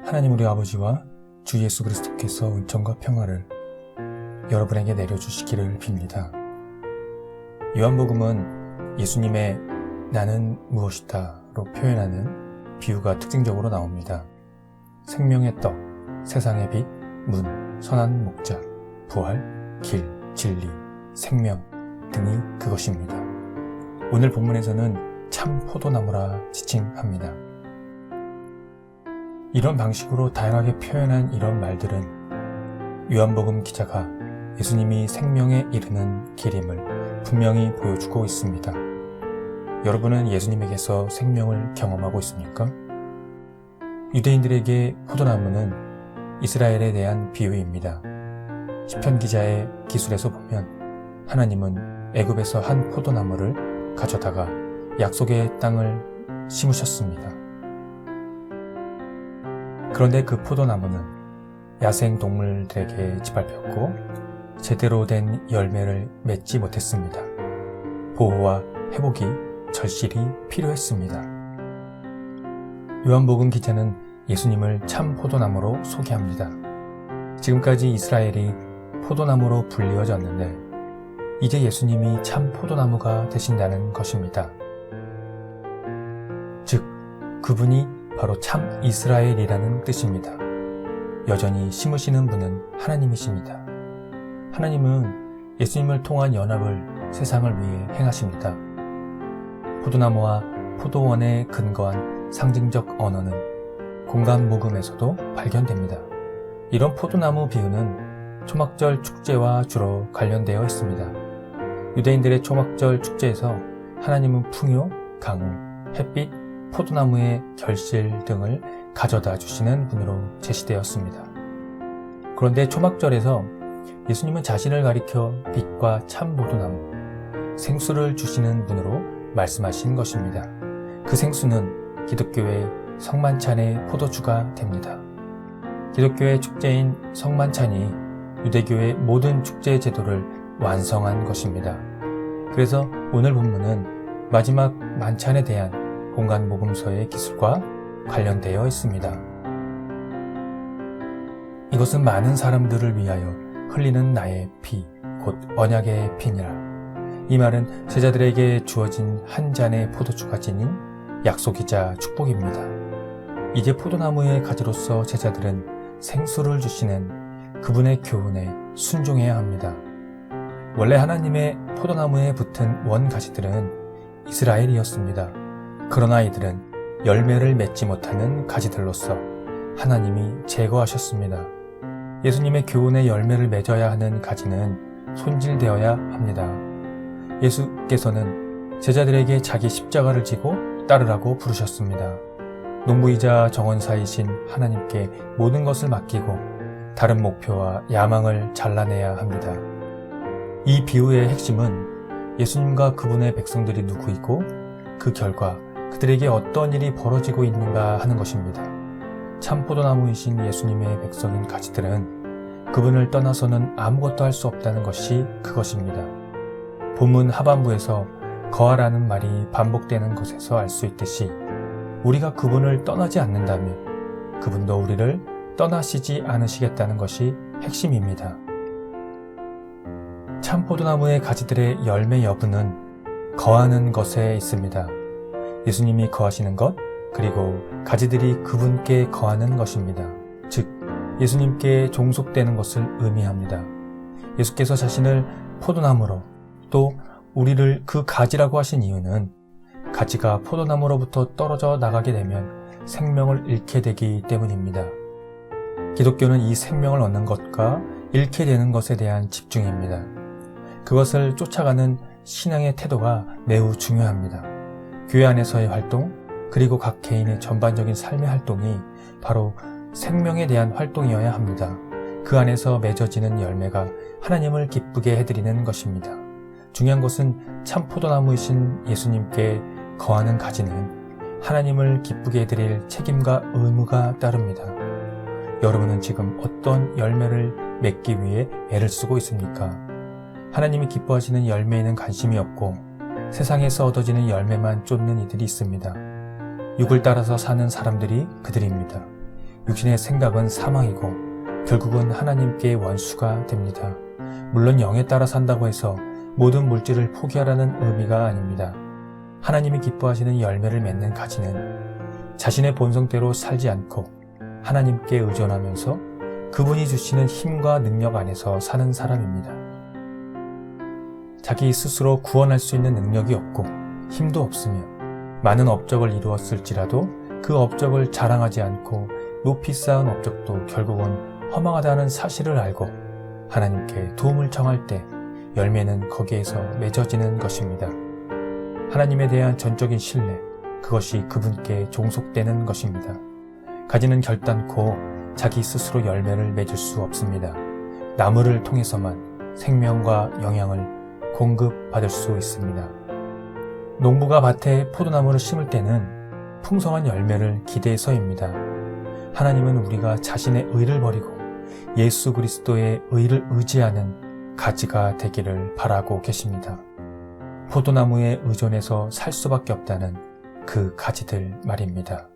하나님 우리 아버지와 주 예수 그리스도께서 은총과 평화를 여러분에게 내려주시기를 빕니다. 요한복음은 예수님의 나는 무엇이다로 표현하는 비유가 특징적으로 나옵니다. 생명의 떡, 세상의 빛, 문, 선한 목자, 부활, 길, 진리, 생명 등이 그것입니다. 오늘 본문에서는 참 포도나무라 지칭합니다. 이런 방식으로 다양하게 표현한 이런 말들은 요한복음 기자가 예수님이 생명에 이르는 길임을 분명히 보여주고 있습니다. 여러분은 예수님에게서 생명을 경험하고 있습니까? 유대인들에게 포도나무는 이스라엘에 대한 비유입니다. 시편 기자의 기술에서 보면 하나님은 애굽에서 한 포도나무를 가져다가 약속의 땅을 심으셨습니다. 그런데 그 포도나무는 야생 동물들에게 짓밟혔고 제대로 된 열매를 맺지 못했습니다. 보호와 회복이 절실히 필요했습니다. 요한복음 기자는 예수님을 참 포도나무로 소개합니다. 지금까지 이스라엘이 포도나무로 불리워졌는데 이제 예수님이 참 포도나무가 되신다는 것입니다. 즉, 그분이 바로 참 이스라엘이라는 뜻입니다. 여전히 심으시는 분은 하나님이십니다. 하나님은 예수님을 통한 연합을 세상을 위해 행하십니다. 포도나무와 포도원에 근거한 상징적 언어는 공간 모금에서도 발견됩니다. 이런 포도나무 비유는 초막절 축제와 주로 관련되어 있습니다. 유대인들의 초막절 축제에서 하나님은 풍요, 강우, 햇빛, 포도나무의 결실 등을 가져다 주시는 분으로 제시되었습니다. 그런데 초막절에서 예수님은 자신을 가리켜 빛과 참 포도나무, 생수를 주시는 분으로 말씀하신 것입니다. 그 생수는 기독교의 성만찬의 포도주가 됩니다. 기독교의 축제인 성만찬이 유대교의 모든 축제 제도를 완성한 것입니다. 그래서 오늘 본문은 마지막 만찬에 대한 공간 모금서의 기술과 관련되어 있습니다. 이것은 많은 사람들을 위하여 흘리는 나의 피, 곧 언약의 피니라. 이 말은 제자들에게 주어진 한 잔의 포도주가 지닌 약속이자 축복입니다. 이제 포도나무의 가지로서 제자들은 생수를 주시는 그분의 교훈에 순종해야 합니다. 원래 하나님의 포도나무에 붙은 원가지들은 이스라엘이었습니다. 그러나 이들은 열매를 맺지 못하는 가지들로서 하나님이 제거하셨습니다. 예수님의 교훈에 열매를 맺어야 하는 가지는 손질되어야 합니다. 예수께서는 제자들에게 자기 십자가를 지고 따르라고 부르셨습니다. 농부이자 정원사이신 하나님께 모든 것을 맡기고 다른 목표와 야망을 잘라내야 합니다. 이 비유의 핵심은 예수님과 그분의 백성들이 누구이고 그 결과 그들에게 어떤 일이 벌어지고 있는가 하는 것입니다. 참 포도나무이신 예수님의 백성인 가지들은 그분을 떠나서는 아무것도 할 수 없다는 것이 그것입니다. 본문 하반부에서 거하라는 말이 반복되는 것에서 알 수 있듯이 우리가 그분을 떠나지 않는다면 그분도 우리를 떠나시지 않으시겠다는 것이 핵심입니다. 참 포도나무의 가지들의 열매 여부는 거하는 것에 있습니다. 예수님이 거하시는 것, 그리고 가지들이 그분께 거하는 것입니다. 즉, 예수님께 종속되는 것을 의미합니다. 예수께서 자신을 포도나무로 또 우리를 그 가지라고 하신 이유는 가지가 포도나무로부터 떨어져 나가게 되면 생명을 잃게 되기 때문입니다. 기독교는 이 생명을 얻는 것과 잃게 되는 것에 대한 집중입니다. 그것을 쫓아가는 신앙의 태도가 매우 중요합니다. 교회 안에서의 활동, 그리고 각 개인의 전반적인 삶의 활동이 바로 생명에 대한 활동이어야 합니다. 그 안에서 맺어지는 열매가 하나님을 기쁘게 해드리는 것입니다. 중요한 것은 참 포도나무이신 예수님께 거하는 가지는 하나님을 기쁘게 해드릴 책임과 의무가 따릅니다. 여러분은 지금 어떤 열매를 맺기 위해 애를 쓰고 있습니까? 하나님이 기뻐하시는 열매에는 관심이 없고 세상에서 얻어지는 열매만 쫓는 이들이 있습니다. 육을 따라서 사는 사람들이 그들입니다. 육신의 생각은 사망이고 결국은 하나님께 원수가 됩니다. 물론 영에 따라 산다고 해서 모든 물질을 포기하라는 의미가 아닙니다. 하나님이 기뻐하시는 열매를 맺는 가지는 자신의 본성대로 살지 않고 하나님께 의존하면서 그분이 주시는 힘과 능력 안에서 사는 사람입니다. 자기 스스로 구원할 수 있는 능력이 없고 힘도 없으며 많은 업적을 이루었을지라도 그 업적을 자랑하지 않고 높이 쌓은 업적도 결국은 허망하다는 사실을 알고 하나님께 도움을 청할 때 열매는 거기에서 맺어지는 것입니다. 하나님에 대한 전적인 신뢰, 그것이 그분께 종속되는 것입니다. 가지는 결단코 자기 스스로 열매를 맺을 수 없습니다. 나무를 통해서만 생명과 영양을 공급받을 수 있습니다. 농부가 밭에 포도나무를 심을 때는 풍성한 열매를 기대해서입니다. 하나님은 우리가 자신의 의를 버리고 예수 그리스도의 의를 의지하는 가지가 되기를 바라고 계십니다. 포도나무에 의존해서 살 수밖에 없다는 그 가지들 말입니다.